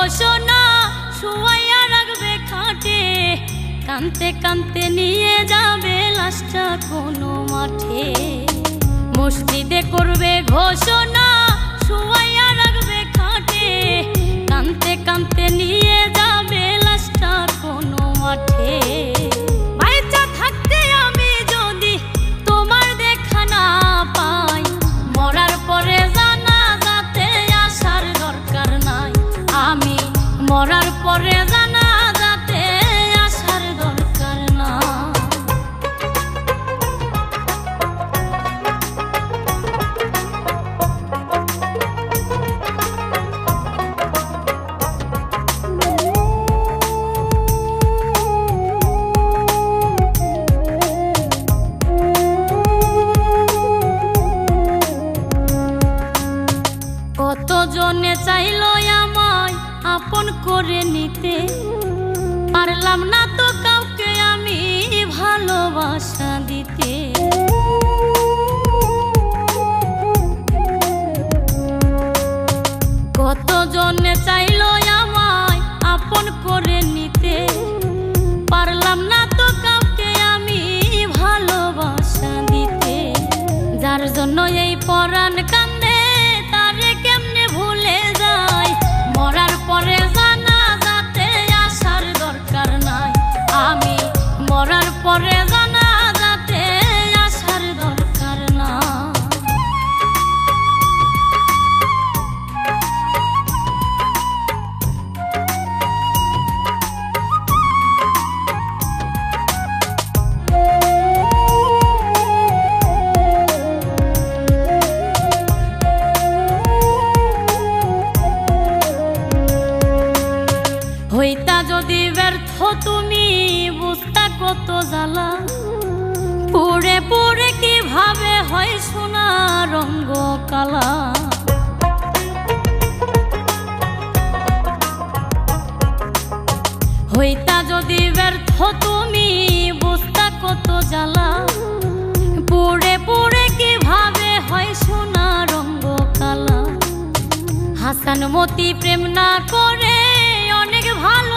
ঘোষণা শুয়াইয়া রাখবে খাটে, কানতে কানতে নিয়ে যাবে লাশটা কোনো মাঠে। মসজিদে করবে ঘোষণা শুয়াইয়া রাখবে খাটে, কানতে কানতে নিয়ে যাবে লাশটা কোনো মাঠে। বাইচা থাকতে আমি যদি তোমার দেখা না পাই, মরার পরে জানাজাতে আসার দরকার নাই। আমি মরার পরে জানাজাতে আসার দরকার নাই। কতজনে চাইলো আমায় আপন করে নিতে, পারলাম না তো কাউকে আমি ভালোবাসা দিতে। কতজনে চাইলো আমায় আপন করে নিতে, পারলাম না তো কাউকে আমি ভালোবাসা দিতে। যার জন্য এই পরাণ কান্দে তারে কেমনে ভুলে যায়, মরার পরে জানাজাতে আসার দরকার নাই। আমি মরার পরে জানাজাতে আসার দরকার নাই। হইতা যদি ব্যর্থ তুমি বুঝতা কত জ্বালা, পুড়ে পুড়ে কিভাবে হয় সোনা রঙ্গ কালা। হইতা যদি ব্যর্থ তুমি বুঝতা কত জ্বালা, পুড়ে পুড়ে কিভাবে হয় সোনা রঙ্গ কালা। হাসান মতি প্রেম না করে অনেক ভালো